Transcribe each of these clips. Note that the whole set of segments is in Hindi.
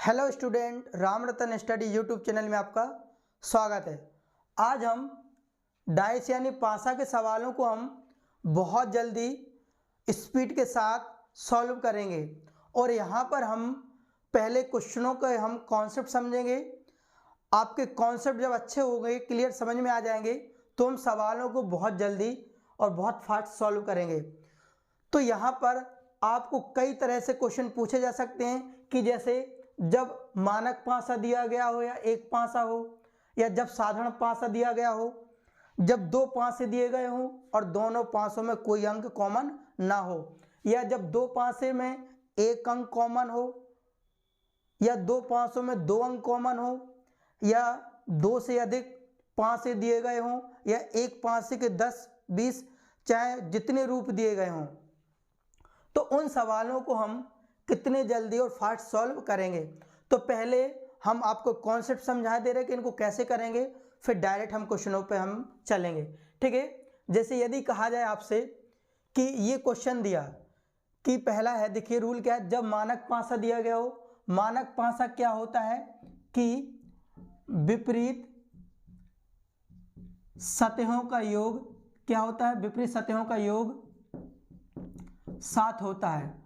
हेलो स्टूडेंट, राम रतन स्टडी यूट्यूब चैनल में आपका स्वागत है। आज हम डाइस यानी पासा के सवालों को हम बहुत जल्दी स्पीड के साथ सॉल्व करेंगे और यहाँ पर हम पहले क्वेश्चनों के हम कॉन्सेप्ट समझेंगे। आपके कॉन्सेप्ट जब अच्छे हो गए, क्लियर समझ में आ जाएंगे, तो हम सवालों को बहुत जल्दी और बहुत फास्ट सॉल्व करेंगे। तो यहाँ पर आपको कई तरह से क्वेश्चन पूछे जा सकते हैं कि जैसे जब मानक पासा दिया गया हो या एक पासा हो, या जब साधारण पासा दिया गया हो, जब दो पासे दिए गए हों और दोनों पासों में कोई अंक कॉमन ना हो, या जब दो पासे में एक अंक कॉमन हो, या दो पासों में दो अंक कॉमन हो, या दो से अधिक पासे दिए गए हों, या एक पासे के 10, 20 चाहे जितने रूप दिए गए हों। तो उन सवालों को हम कितने जल्दी और फास्ट सॉल्व करेंगे। तो पहले हम आपको कॉन्सेप्ट समझा दे रहे हैं कि इनको कैसे करेंगे, फिर डायरेक्ट हम क्वेश्चनों पे हम चलेंगे। ठीक है, जैसे यदि कहा जाए आपसे कि ये क्वेश्चन दिया कि पहला है, देखिए रूल क्या है, जब मानक पासा दिया गया हो, मानक पासा क्या होता है कि विपरीत सतहों का योग क्या होता है, विपरीत सतहों का योग 7 होता है।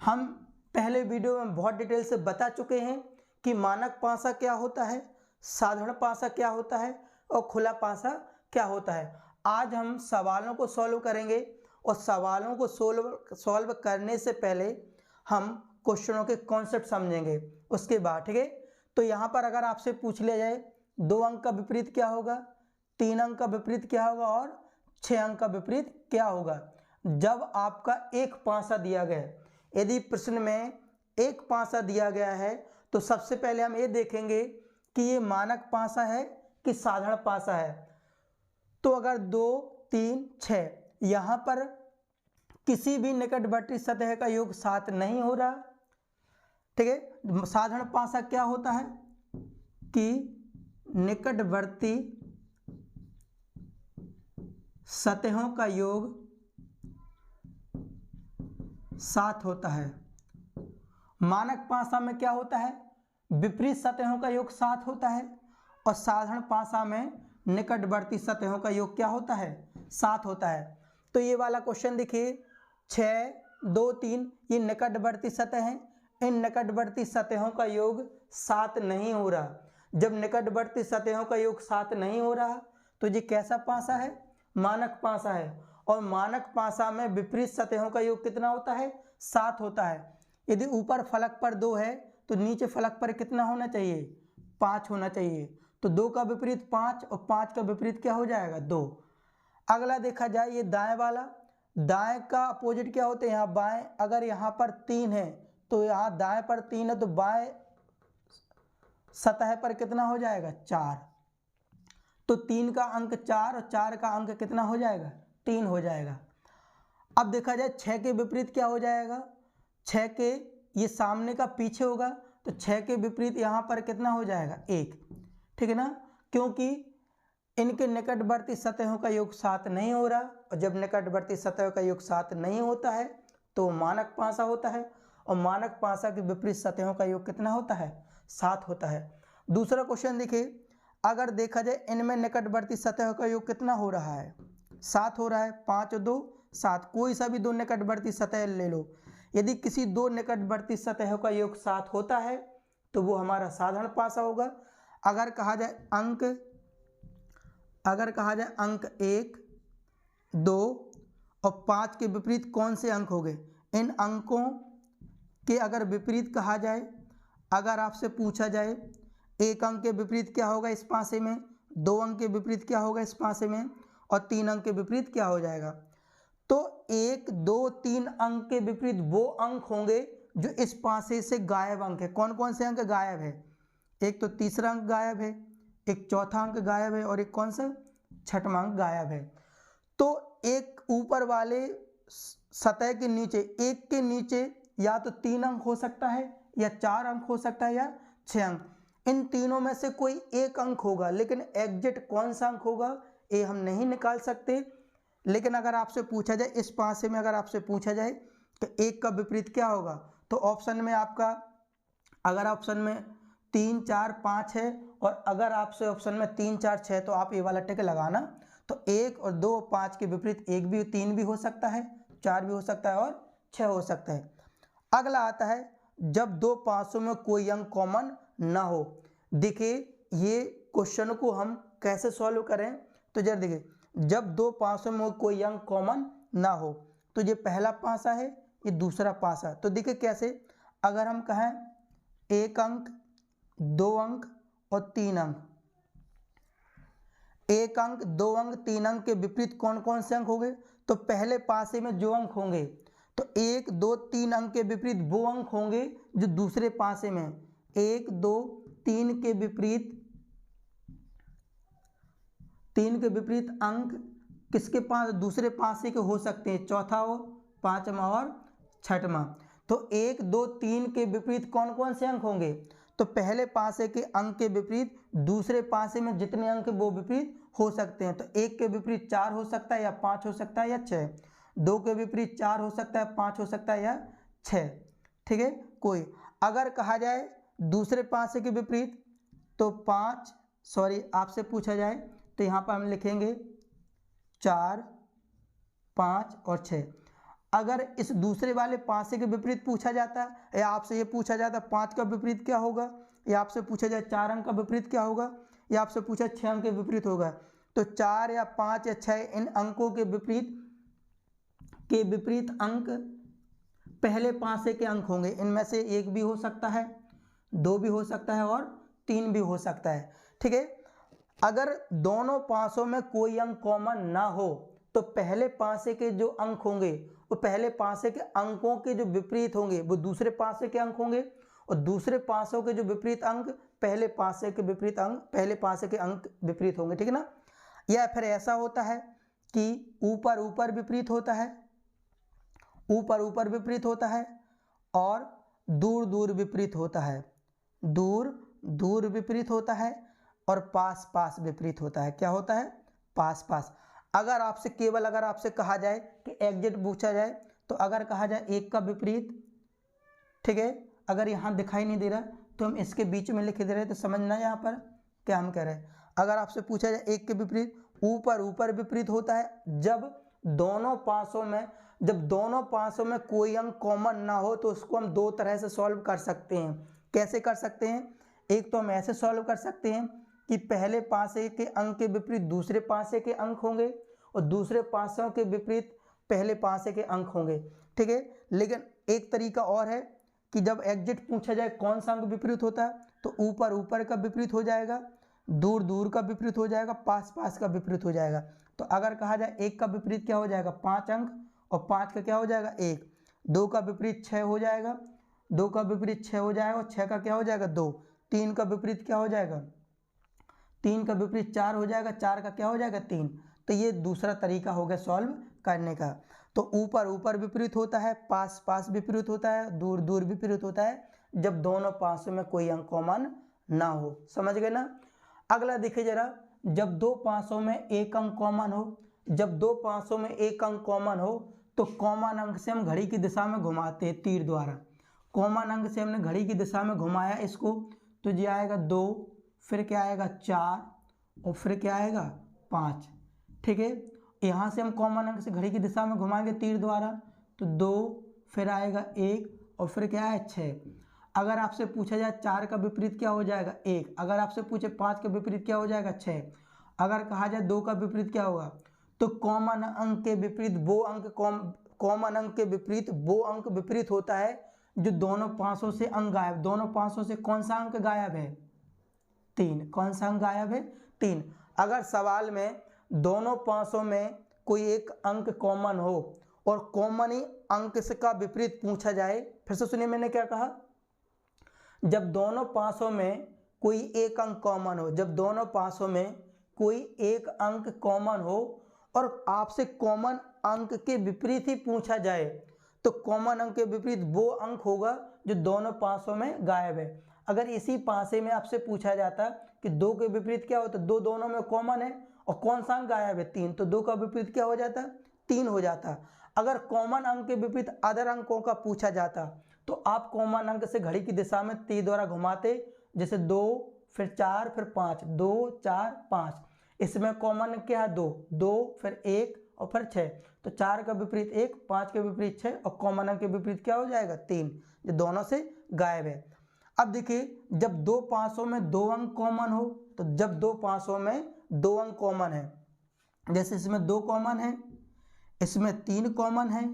हम पहले वीडियो में बहुत डिटेल से बता चुके हैं कि मानक पासा क्या होता है, साधारण पासा क्या होता है और खुला पासा क्या होता है। आज हम सवालों को सॉल्व करेंगे और सवालों को सॉल्व करने से पहले हम क्वेश्चनों के कॉन्सेप्ट समझेंगे उसके बाद। ठीक है, तो यहाँ पर अगर आपसे पूछ लिया जाए 2 अंक का विपरीत क्या होगा, 3 अंक का विपरीत क्या होगा और 6 अंक का विपरीत क्या होगा, जब आपका एक पासा दिया गया है। यदि प्रश्न में एक पासा दिया गया है तो सबसे पहले हम ये देखेंगे कि ये मानक पासा है कि साधारण पासा है। तो अगर 2, 3, 6 यहाँ पर किसी भी निकटवर्ती सतह का योग 7 नहीं हो रहा। ठीक है, साधारण पासा क्या होता है कि निकटवर्ती सतहों का योग 7 होता है। मानक पासा में क्या होता है, विपरीत सतहों का योग 7 होता है और साधारण पासा में निकटवर्ती सतहों का योग क्या होता है, 7 होता है। तो ये वाला क्वेश्चन देखिए, 6, 2, 3 ये निकटवर्ती सतह हैं। इन निकटवर्ती सतहों का योग 7 नहीं हो रहा। जब निकटवर्ती सतहों का योग 7 नहीं हो रहा तो ये कैसा पासा है, मानक पासा है। और मानक पासा में विपरीत सतहों का योग कितना होता है, 7 होता है। यदि ऊपर फलक पर 2 है तो नीचे फलक पर कितना होना चाहिए, 5 होना चाहिए। तो 2 का विपरीत 5 और 5 का विपरीत क्या हो जाएगा, 2। अगला देखा जाए ये दाएं वाला, दाएं का अपोजिट क्या होते हैं, यहाँ बाएं। अगर यहाँ पर 3 है तो यहाँ दाएं पर 3 है तो बाएं सतह पर कितना हो जाएगा, 4। तो 3 का अंक 4 और 4 का अंक कितना हो जाएगा, 3 हो जाएगा। अब देखा जाए 6 के विपरीत क्या हो जाएगा, 6 के ये सामने का पीछे होगा तो 6 के विपरीत यहाँ पर कितना हो जाएगा, 1। ठीक है ना, क्योंकि इनके निकटवर्ती सतहों का योग 7 नहीं हो रहा और जब निकटवर्ती सतहों का योग 7 नहीं होता है तो मानक पासा होता है और मानक पासा के विपरीत सतहों का योग कितना होता है, 7 होता है। दूसरा क्वेश्चन देखिए, अगर देखा जाए इनमें निकटवर्ती सतहों का योग कितना हो रहा है, 7 हो रहा है। 5 और 2 7, कोई सा भी 2 निकटवर्ती सतह ले लो। यदि किसी 2 निकटवर्ती सतहों का योग 7 होता है तो वो हमारा साधारण पासा होगा। अगर कहा जाए अंक 1, 2 और 5 के विपरीत कौन से अंक हो गए, इन अंकों के अगर विपरीत कहा जाए, अगर आपसे पूछा जाए 1 अंक के विपरीत क्या होगा इस पासे में, 2 अंक के विपरीत क्या होगा इस पासे में और 3 अंक के विपरीत क्या हो जाएगा, तो 1, 2, 3 अंक के विपरीत वो अंक होंगे जो इस पासे से गायब अंक है। कौन कौन से अंक गायब है, एक तो तीसरा अंक गायब है, एक चौथा अंक गायब है और एक कौन सा, छठवां अंक गायब है। तो एक ऊपर वाले सतह के नीचे, एक के नीचे या तो 3 अंक हो सकता है या 4 अंक हो सकता है या 6 अंक। इन तीनों में से कोई एक अंक होगा, लेकिन एग्जैक्ट कौन सा अंक होगा ये हम नहीं निकाल सकते। लेकिन अगर आपसे पूछा जाए इस पासे में, अगर आपसे पूछा जाए तो 1 का विपरीत क्या होगा, तो ऑप्शन में आपका अगर ऑप्शन में 3 4 5 है और अगर आपसे ऑप्शन में 3 4 6 तो आप ये वाला टिक लगाना। तो 1 और 2 5 के विपरीत 1 भी 3 भी हो सकता है, 4 भी हो सकता है और 6 हो सकता है। अगला आता है जब दो पाँचों में कोई अंक कॉमन ना हो। देखिए ये क्वेश्चन को हम कैसे सॉल्व करें, तो जरा देखिए, जब दो पाँचों में कोई अंक कॉमन ना हो, तो ये पहला पासा है, ये दूसरा पासा। तो देखिए कैसे, अगर हम कहें 1 अंक 2 अंक और 3 अंक, 1 अंक 2 अंक 3 अंक के विपरीत कौन कौन से अंक होंगे, तो पहले पासे में जो अंक होंगे, तो 1 2 3 अंक के विपरीत वो अंक होंगे जो दूसरे पासे में 1 2 3 के विपरीत, 3 के विपरीत अंक किसके पास, दूसरे पासे के हो सकते हैं, चौथा हो, पांचवा और छठवां। तो 1 2 3 के विपरीत कौन कौन से अंक होंगे, तो पहले पासे के अंक के विपरीत दूसरे पासे में जितने अंक वो विपरीत हो सकते हैं। तो 1 के विपरीत 4 हो सकता है या 5 हो सकता है या 6, 2 के विपरीत 4 हो सकता है, 5 हो सकता है या 6, ठीक है। कोई अगर कहा जाए दूसरे पासे के विपरीत, तो 5 सॉरी आपसे पूछा जाए तो यहाँ पर हम लिखेंगे 4 5 और 6। अगर इस दूसरे वाले पासे के विपरीत पूछा जाता है, या आपसे ये पूछा जाता है 5 का विपरीत क्या होगा, या आपसे पूछा जाए 4 अंक का विपरीत क्या होगा, या आपसे पूछा 6 अंक के विपरीत होगा, तो 4 या 5 या 6 इन अंकों के विपरीत अंक पहले पासे के अंक होंगे। इनमें से 1 भी हो सकता है, 2 भी हो सकता है और 3 भी हो सकता है, ठीक है। अगर दोनों पासों में कोई अंक कॉमन ना हो, तो पहले पासे के जो अंक होंगे वो पहले पासे के अंकों के जो विपरीत होंगे वो दूसरे पासे के अंक होंगे, और दूसरे पासों के जो विपरीत अंक पहले पासे के विपरीत अंक, पहले पासे के अंक विपरीत होंगे, ठीक है ना। या फिर ऐसा होता है कि ऊपर ऊपर विपरीत होता है, ऊपर ऊपर विपरीत होता है, और दूर दूर विपरीत होता है, दूर दूर विपरीत होता है, और पास पास विपरीत होता है। क्या होता है, पास पास। अगर आपसे केवल अगर आपसे कहा जाए कि एग्जैक्ट पूछा जाए, तो अगर कहा जाए 1 का विपरीत, ठीक है, अगर यहाँ दिखाई नहीं दे रहा तो हम इसके बीच में लिख दे रहे, तो समझना यहाँ पर क्या हम कह रहे हैं। अगर आपसे पूछा जाए 1 के विपरीत, ऊपर ऊपर विपरीत होता है जब दोनों पासों में कोई अंक कॉमन ना हो, तो उसको हम 2 तरह से सॉल्व कर सकते हैं। कैसे कर सकते हैं, एक तो हम ऐसे सॉल्व कर सकते हैं कि पहले पासे के अंक के विपरीत दूसरे पासे के अंक होंगे, और दूसरे पासों के विपरीत पहले पासे के अंक होंगे, ठीक है। लेकिन एक तरीका और है कि जब एग्जैक्ट पूछा जाए कौन सा अंक विपरीत होता है, तो ऊपर ऊपर का विपरीत हो जाएगा, दूर दूर का विपरीत हो जाएगा, पास पास का विपरीत हो जाएगा। तो अगर कहा जाए 1 का विपरीत क्या हो जाएगा, 5 अंक, और 5 का क्या हो जाएगा 1, 2 का विपरीत 6 हो जाएगा, 2 का विपरीत 6 हो जाएगा, और 6 का क्या हो जाएगा 2, 3 का विपरीत क्या हो जाएगा, 3 का विपरीत 4 हो जाएगा, 4 का क्या हो जाएगा 3। तो ये दूसरा तरीका हो गया सॉल्व करने का। तो ऊपर ऊपर विपरीत होता है, पास पास विपरीत होता है, दूर दूर विपरीत होता है, जब दोनों पासों में कोई अंक कॉमन ना हो। समझ गए ना। अगला देखिए जरा, जब दो पासों में एक अंक कॉमन हो, जब दो पासों में एक अंक कॉमन हो, तो कॉमन अंक से हम घड़ी की दिशा में घुमाते हैं तीर द्वारा। कॉमन अंक से हमने घड़ी की दिशा में घुमाया इसको, तो ये आएगा 2, फिर क्या आएगा 4, और फिर क्या आएगा 5, ठीक है। यहाँ से हम कॉमन अंक से घड़ी की दिशा में घुमाएंगे तीर द्वारा, तो 2, फिर आएगा 1, और फिर क्या है 6। अगर आपसे पूछा जाए 4 का विपरीत क्या हो जाएगा 1, अगर आपसे पूछे 5 का विपरीत क्या हो जाएगा 6, अगर कहा जाए 2 का विपरीत क्या होगा, तो कॉमन अंक के विपरीत वो अंक कॉमन अंक के विपरीत वो अंक विपरीत होता है जो दोनों पासों से अंक गायब। दोनों पासों से कौन सा अंक गायब है, 3। कौन सा अंक गायब है, 3। अगर सवाल में दोनों पासों में कोई एक अंक कॉमन हो और कॉमन ही अंक का विपरीत पूछा जाए, फिर से सुनिए मैंने क्या कहा, जब दोनों पासों में कोई एक अंक कॉमन हो, जब दोनों पासों में कोई एक अंक कॉमन हो और आपसे कॉमन अंक के विपरीत ही पूछा जाए, तो कॉमन अंक के विपरीत वो अंक होगा जो दोनों पासों में गायब है। अगर इसी पासे में आपसे पूछा जाता कि 2 के विपरीत क्या होता, 2 दोनों में कॉमन है और कौन सा अंक गायब है, 3, तो 2 का विपरीत क्या हो जाता, 3 हो जाता। अगर कॉमन अंक के विपरीत अदर अंकों का पूछा जाता, तो आप कॉमन अंक से घड़ी की दिशा में तीर द्वारा घुमाते, जैसे 2 फिर 4 फिर 5, 2 4 5, इसमें कॉमन अंक क्या है 2, 2 फिर 1 और फिर 6, तो 4 का विपरीत 1, 5 के विपरीत 6 और कॉमन अंक के विपरीत क्या हो जाएगा 3, जो दोनों से गायब है। अब देखिए जब दो पाँचों में 2 अंक कॉमन हो, तो जब दो पाँचों में 2 अंक कॉमन है, जैसे इसमें 2 कॉमन है, इसमें 3 कॉमन है,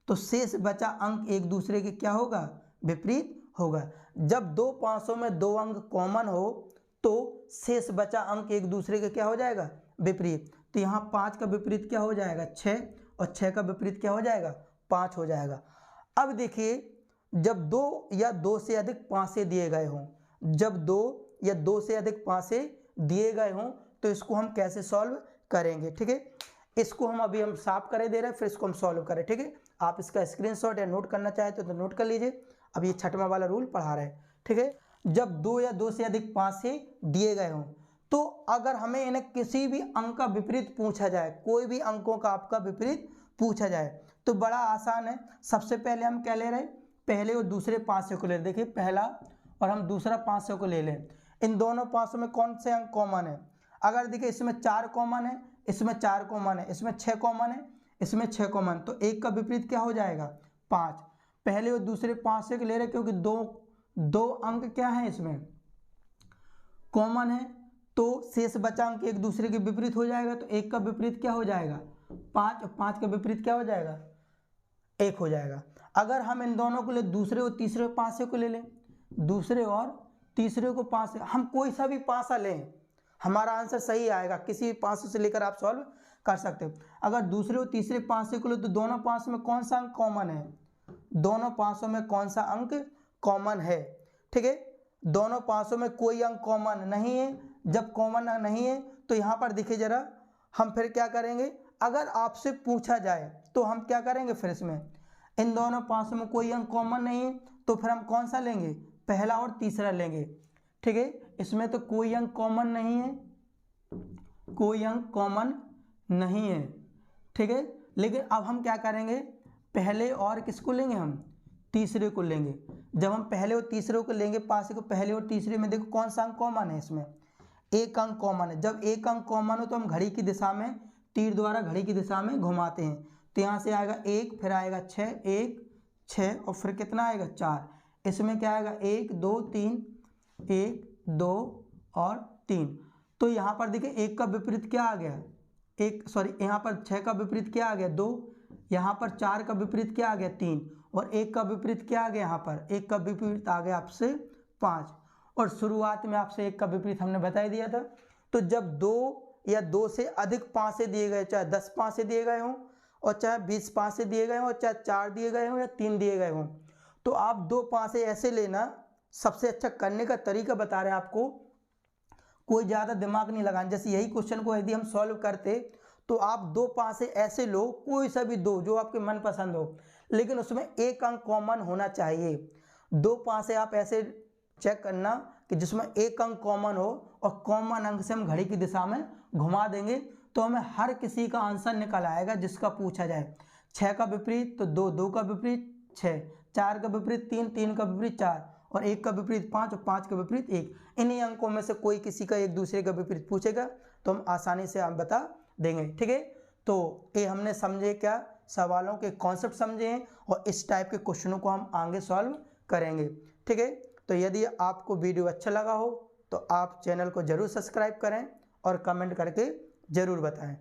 तो शेष बचा अंक एक दूसरे के क्या होगा विपरीत होगा। जब दो पाँचों में 2 अंक कॉमन हो तो शेष बचा अंक एक दूसरे के क्या हो जाएगा विपरीत। तो यहाँ 5 का विपरीत क्या हो जाएगा 6 और 6 का विपरीत क्या हो जाएगा 5 हो जाएगा। अब देखिए जब 2 या 2 से अधिक पाँचे दिए गए हों, जब 2 या 2 से अधिक पाँचे दिए गए हों तो इसको हम कैसे सॉल्व करेंगे, ठीक है। इसको हम अभी साफ करे दे रहे हैं, फिर इसको हम सॉल्व करें, ठीक है। आप इसका स्क्रीनशॉट या नोट करना चाहते हो तो नोट कर लीजिए। अब ये 6वां वाला रूल पढ़ा रहे हैं, ठीक है। जब 2 या 2 से अधिक पाँचे दिए गए हों तो अगर हमें इन्हें किसी भी अंक का विपरीत पूछा जाए, कोई भी अंकों का आपका विपरीत पूछा जाए तो बड़ा आसान है। सबसे पहले हम क्या ले रहे हैं, पहले और दूसरे पाँचे को ले रहे। देखिए पहला और हम दूसरा पाँचे को ले लें, इन दोनों पाँचों में कौन से अंक कॉमन है। अगर देखिए इसमें 4 कॉमन है, इसमें 4 कॉमन है, इसमें 6 कॉमन है, इसमें 6 कॉमन, तो एक का विपरीत क्या हो जाएगा 5। पहले और दूसरे पाँचे को ले रहे क्योंकि दो अंक क्या है इसमें कॉमन है, तो शेष बचा अंक एक दूसरे के विपरीत हो जाएगा, तो एक का विपरीत क्या हो जाएगा 5 और 5 का विपरीत क्या हो जाएगा 1 हो जाएगा। अगर हम इन दोनों को ले दूसरे और तीसरे पाँचे को ले लें, दूसरे और तीसरे को पाँचे, हम कोई सा भी पाँचा लें हमारा आंसर सही आएगा। किसी भी पाँचे से लेकर आप सॉल्व कर सकते हो। अगर दूसरे और तीसरे पाँचे को ले तो दोनों पाँचों में कौन सा अंक कॉमन है, दोनों पाँचों में कौन सा अंक कॉमन है, ठीक है। दोनों पाँचों में कोई अंक कॉमन नहीं है। जब कॉमन नहीं है तो यहाँ पर देखिए जरा, हम फिर क्या करेंगे, अगर आपसे पूछा जाए तो हम क्या करेंगे, फिर इसमें इन दोनों पाँचों में कोई अंक कॉमन नहीं है तो फिर हम कौन सा लेंगे, पहला और तीसरा लेंगे, ठीक है। इसमें तो कोई अंक कॉमन नहीं है, कोई अंक कॉमन नहीं है, ठीक है। लेकिन अब हम क्या करेंगे, पहले और किसको लेंगे, हम तीसरे को लेंगे। जब हम पहले और तीसरे को लेंगे पाँच को, पहले और तीसरे में देखो कौन सा अंक कॉमन है, इसमें एक अंक कॉमन है। जब एक अंक कॉमन हो तो हम घड़ी की दिशा में तीर द्वारा घड़ी की दिशा में घुमाते हैं, तो यहाँ से आएगा 1, फिर आएगा 6, 1 6 और फिर कितना आएगा 4। इसमें क्या आएगा 1 2 3, 1 2 और 3। तो यहाँ पर देखिए एक का विपरीत क्या आ गया, यहाँ पर 6 का विपरीत क्या आ गया 2, यहाँ पर 4 का विपरीत क्या आ गया 3 और 1 का विपरीत क्या आ गया, यहाँ पर 1 का विपरीत आ गया आपसे 5। और शुरुआत में आपसे 1 का विपरीत हमने बता ही दिया था। तो जब 2 या 2 से अधिक पाँचे दिए गए, चाहे 10 पाँचे दिए गए हों और चाहे 20 पाँचे दिए गए हों, चाहे 4 दिए गए हों या 3 दिए गए हों, तो आप 2 पाँचे ऐसे लेना। सबसे अच्छा करने का तरीका बता रहे हैं आपको, कोई ज़्यादा दिमाग नहीं लगाना। जैसे यही क्वेश्चन को यदि हम सॉल्व करते तो आप 2 पाँचे ऐसे लो, कोई सा भी 2 जो आपके मन पसंद हो, लेकिन उसमें एक अंक कॉमन होना चाहिए। 2 पाँचे आप ऐसे चेक करना कि जिसमें एक अंक कॉमन हो और कॉमन अंक से हम घड़ी की दिशा में घुमा देंगे तो हमें हर किसी का आंसर निकल आएगा जिसका पूछा जाए। 6 का विपरीत तो 2, 2 का विपरीत 6, 4 का विपरीत 3, 3 का विपरीत 4 और 1 का विपरीत 5 और 5 का विपरीत 1। इन्हीं अंकों में से कोई किसी का एक दूसरे का विपरीत पूछेगा तो हम आसानी से आप बता देंगे, ठीक है। तो ये हमने समझे क्या, सवालों के कॉन्सेप्ट समझे हैं और इस टाइप के क्वेश्चनों को हम आगे सॉल्व करेंगे, ठीक है। तो यदि आपको वीडियो अच्छा लगा हो तो आप चैनल को ज़रूर सब्सक्राइब करें और कमेंट करके ज़रूर बताएं।